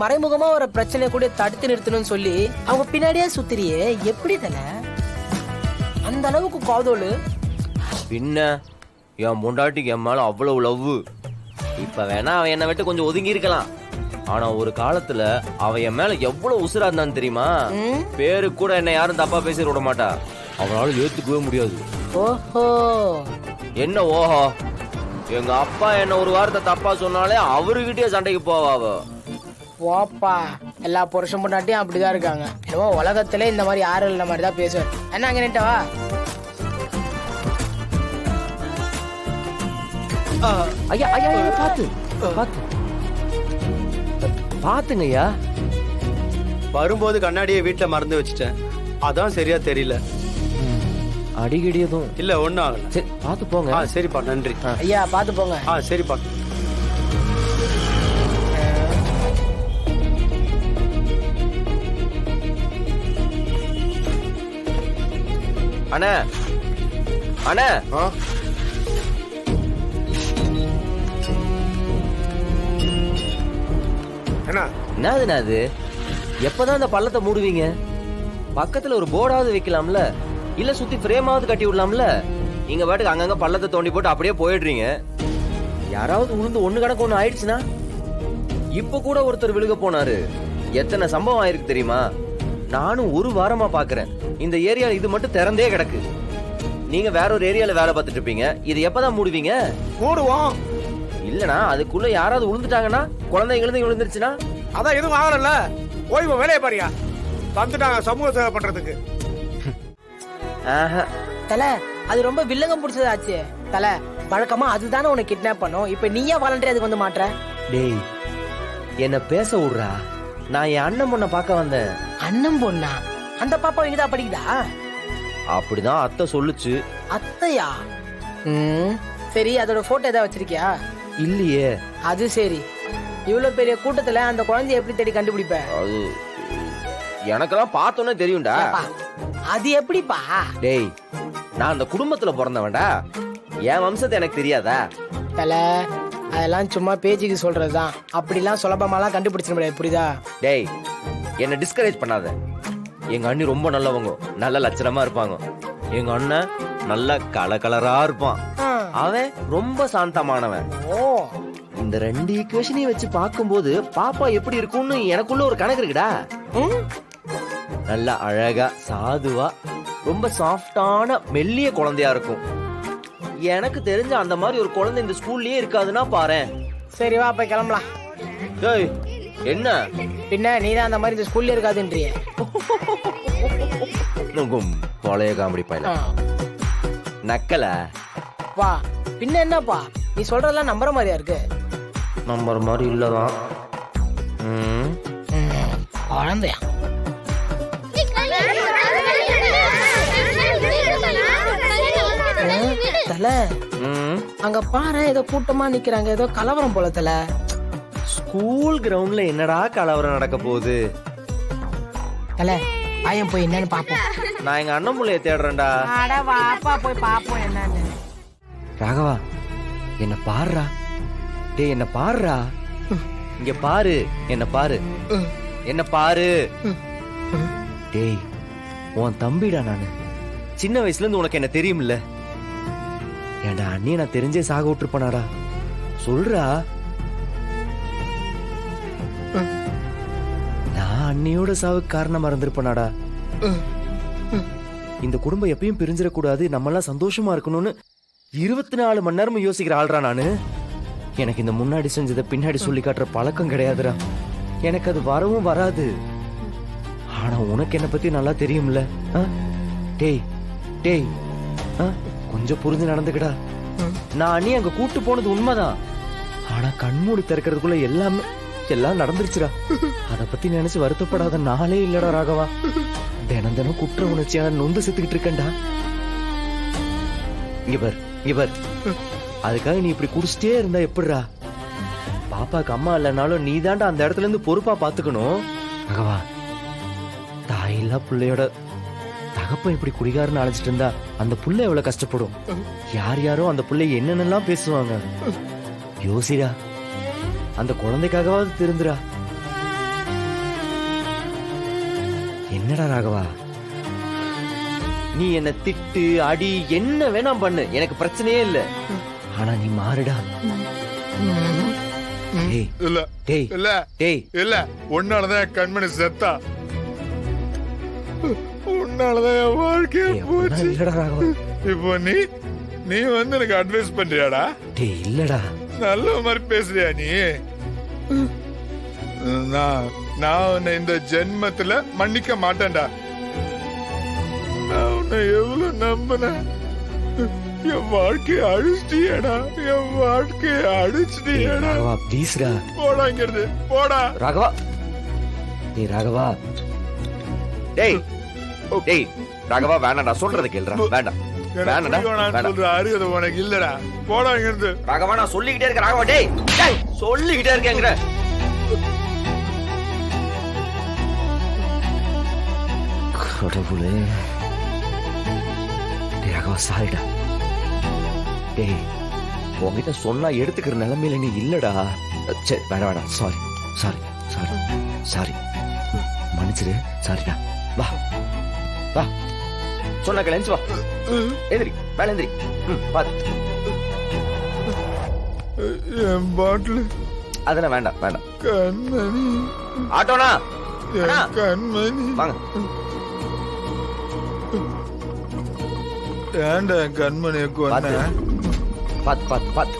மறைமுகமா ஒரு பிரச்சனை கூட தடுத்து நிறுத்தணும்னு சொல்லி அவங்க பின்னாடியே சுத்திரியே எப்படி தல அந்த அளவுக்கு காதோலு? பின்ன என் பொண்டாட்டிக்கு என் மேல அவ்வளவு லவ். இப்ப வேணா அவன் என்னை விட்டு கொஞ்சம் ஒதுங்கி இருக்கலாம். ஆனா ஒரு காலத்துல அவ என் மேல எவ்வளவு உசுரா இருந்தான்னு தெரியுமா? பேரு கூட என்ன யாரும் தப்பா பேசி விட மாட்டா. அவனால ஏத்துக்கவே முடியாது. ஓஹோ, என்ன ஓஹோ? எங்க அப்பா என்ன ஒரு வார்த்தை தப்பா சொன்னாலே அவருகிட்டயே சண்டைக்கு போவா. ஓப்பா, எல்லா புருஷன் பொண்டாட்டியும் அப்படிதான் இருக்காங்க. என்னவோ உலகத்துல இந்த மாதிரி யாரும் இல்ல மாதிரி தான் பேசுவார். என்ன அங்க நிட்டவா? ஐயா ஐயா ஐயா, பாத்து பாத்து பாத்துங்க ஐயா. வரும்போது கண்ணாடியை வீட்டுல மறந்து வச்சுட்டேன். அதான் சரியா தெரியல. அடிக்கடி எதுவும் இல்ல, ஒண்ணும் ஆகல. சரி பாத்து போங்க. சரிப்பா, நன்றி. ஐயா பாத்து போங்க. சரிப்பா. அண்ணா அண்ணா, என்னதுண்ணா அது? எப்பதான் இந்த பள்ளத்தை மூடுவீங்க? பக்கத்துல ஒரு போர்டாவது வைக்கலாம்ல, இல்ல சுத்தி பிரேமாவது கட்டி விடலாம்ல. நீங்க பாட்டுக்கு அங்கங்க பள்ளத்தை தோண்டி போட்டு அப்படியே போயிடுறீங்க. யாராவது உளுந்து ஒண்ணு கணக்கு ஒண்ணு ஆயிடுச்சுன்னா? இப்ப கூட ஒருத்தர் விழுக போனாரு. எத்தனை சம்பவம் ஆயிருக்கு தெரியுமா? நானும் ஒரு வாரமா பாக்குறேன். இந்த ஏரியால இது மட்டும் திறந்தே கிடக்கு. நீங்க வேற ஒரு ஏரியால வேலை பார்த்துட்டு இருப்பீங்க. இது எப்பதான் மூடுவீங்க? மூடுவோம். இல்லனா அதுக்குள்ள யாராவது விழுந்துட்டாங்கன்னா, குழந்தைங்க விழுந்துருச்சுன்னா? அதான் எதுவும் ஆகல. ஓய்வு வேலையை பாரியா வந்துட்டாங்க சமூக சேவை பண்றதுக்கு. தல, அது ரொம்ப வில்லங்கம் பிடிச்சதாச்சு. தல, வழக்கமா அதுதானே உனக்கு கிட்னாப் பண்ணும். இப்ப நீயா வாலண்டரி அதுக்கு வந்து மாட்ற? டேய், என்ன பேச விடுறா. நான் என் அண்ணன் பொண்ணை பார்க்க வந்தேன். அண்ணன் பொண்ணா? அந்த பாப்பா இங்கதான் படிக்குதா? அப்படிதான் அத்தை சொல்லுச்சு. அத்தையா? சரி, அதோட போட்டோ ஏதாவது வச்சிருக்கியா? இல்லையே. அது சரி, இவ்வளவு பெரிய கூட்டத்துல அந்த குழந்தைய எப்படி தேடி கண்டுபிடிப்ப? அது எனக்கெல்லாம் பார்த்தோன்னே தெரியும்டா. அது எப்படிப்பா? டேய், நான் அந்த குடும்பத்துல பிறந்தவன்டா. என் வம்சத்தை எனக்கு தெரியாதா? தல, அதெல்லாம் சும்மா பேச்சுக்கு சொல்றதுதான். அப்படிலாம் சுலபமாலாம் கண்டுபிடிச்சிட முடியாது, புரியுதா? டேய், என்ன டிஸ்கரேஜ் பண்ணாத. எங்க அண்ணி ரொம்ப நல்லவங்க, நல்ல லட்சணமா இருப்பாங்க. எங்க அண்ணன் நல்ல கலரா இருப்பான். அவன் ரொம்ப சாந்தமானவன். இந்த ரெண்டு ஈக்குவேஷனையும் வச்சு பார்க்கும்போது பாப்பா எப்படி இருக்கும்னு எனக்குள்ள ஒரு கணக்கு இருக்குடா. நல்ல அழகா, சாதுவா, ரொம்ப சாஃப்டான மெல்லிய குழந்தையா இருக்கும். எனக்கு தெரிஞ்ச அந்த மாதிரி ஒரு குழந்தை இந்த ஸ்கூல்லயே இருக்காதுன்னா பாரு. சரி வா, போய் கிளம்பலாம். டேய், என்ன பின்ன நீதான் அந்த மாதிரி இந்த ஸ்கூல்ல இருக்காதுன்றிய? பழைய காமெடி பையல நக்கல. வா, பின்ன என்னப்பா நீ சொல்றதெல்லாம் நம்புற மாதிரியா இருக்கு? நம்புற மாதிரி இல்லதான். குழந்தையா? தல, அங்க பாரு, ஏதோ கூட்டமா நிக்கிறாங்க. ஏதோ கலவரம் போல. தல, ஸ்கூல் கிரவுண்ட்ல என்னடா கலவரம் நடக்க போகுது? தல, பையன் போய் என்னன்னு பாப்போம். நான் எங்க அண்ணன் புள்ளைய தேடுறேன்டா. அட வாப்பா, போய் பாப்போம் என்னன்னு. ராகவா, என்ன பாருடா. டேய், என்ன பாருடா. இங்க பாரு, என்ன பாரு, என்ன பாரு. டேய், உன் தம்பிடா நானு. சின்ன வயசுல இருந்து உனக்கு என்ன தெரியும்ல. ஏன்டா அண்ணி நான் தெரிஞ்சே சாக விட்டுருப்பனாடா? சொல்றா. நான் அண்ணியோட சாவுக்கு காரணமா இருந்திருப்பனாடா. இந்த குடும்பம் எப்பயும் பிரிஞ்சிடக்கூடாது, நம்ம எல்லாம் சந்தோஷமா இருக்கணும்னு 24 மணி நேரமும் யோசிக்கிற ஆள்றா நானு. எனக்கு இந்த முன்னாடி செஞ்சதை பின்னாடி சொல்லி காட்டுற பழக்கம் கிடையாதுடா. எனக்கு அது வரவும் வராது. ஆனா உனக்கு என்ன பத்தி நல்லா தெரியும்ல. டேய் டேய், கொஞ்சம் புரிஞ்சு நடந்துக்கடா. நான் அண்ணி அங்க கூட்டு போனது உண்மைதான். ஆனா கண்மூடி திறக்கிறதுக்குள்ள எல்லாம் நடந்துருச்சுடா. அத பத்தி நினைச்சு வருத்தப்படாத நாளே இல்லடா ராகவா. தினம் தினம் குற்ற உணர்ச்சியான நொந்து செத்துக்கிட்டு இருக்கேன்டா. இங்க பார், அதுக்காக நீ இப்படி குடிச்சிட்டே இருந்தா எப்படிடா? பாப்பாக்கு அம்மா இல்லைனாலும் நீ தாண்டா அந்த இடத்துல இருந்து பொறுப்பா பாத்துக்கணும். ராகவா, தாயில்லா பிள்ளையோட தகப்பன் இப்படி குடிகாரன்னு அழைச்சிட்டு இருந்தா அந்த புள்ள எவ்வளவு கஷ்டப்படும். யார் யாரோ அந்த புள்ளை என்னென்னலாம் பேசுவாங்க. யோசிடா, அந்த குழந்தைக்காகவாது திருந்துடா. என்னடா ராகவா, நீ என்ன திட்டு அடி என்ன வேணாம் பண்ணு, எனக்கு பிரச்சனையே இல்ல. ஆனா நீ மாறுடா. டேய் இல்ல டேய் இல்ல டேய் இல்ல, உன்னாலதான் என் கண்மணி செத்தா. உன்னாலதான் என் வாழ்க்கைய டேய், அப்படிலாம் போச்சு. இல்லடா ராகவா. இப்போ நீ வந்து எனக்கு அட்வைஸ் பண்றியாடா? டேய் இல்லடா. நல்ல மாதிரி பேசுறியா நீ? நான் உன்னை இந்த ஜென்மத்துல மன்னிக்க மாட்டேன்டா. நான் உன்னை எவ்வளவு நம்பினேன். என் வாழ்க்கைய அழிச்சிட்டியடா, என் வாழ்க்கைய டேய் அழிச்சிட்டியடா. ராகவா ப்ளீஸ்டா. போடா இங்கிருந்து, போடா. ராகவா. டேய் ராகவா. டேய் டேய் ராகவா வேணாம்டா, சொல்றது கேளுடா. வேண்டாம் வேணாம்டா, வேணாம். சொல்ற அறிவு உனக்கு இல்லடா. போடா இங்கிருந்து. ராகவா நான் சொல்லிக்கிட்டே இருக்கேன் ராகவா. டேய் டேய் சொல்லிக்கிட்டே இருக்கேங்கற. கடவுளே. டேய் ராகவா சாரிடா. டேய் உன்கிட்ட சொன்னா எடுத்துக்கிற நிலைமையில நீ இல்லடா. சரி வேணாம் வேணாம், சாரி சாரி சாரி சாரி, மன்னிச்சிரு. சாரிடா. வா வா, சொன்ன கிளம்பி வா. எந்திரி, மேல எந்திரி. பாத்து. என் பாட்டில் அதெல்லாம் வேண்டாம் வேண்டாம். கண்மணி, ஆட்டோனா அண்ணா, என் கண்மணி. வாங்க. ஏன்டா என் கண்மணியை கொன்ன? பாத்து பாத்து பாத்து.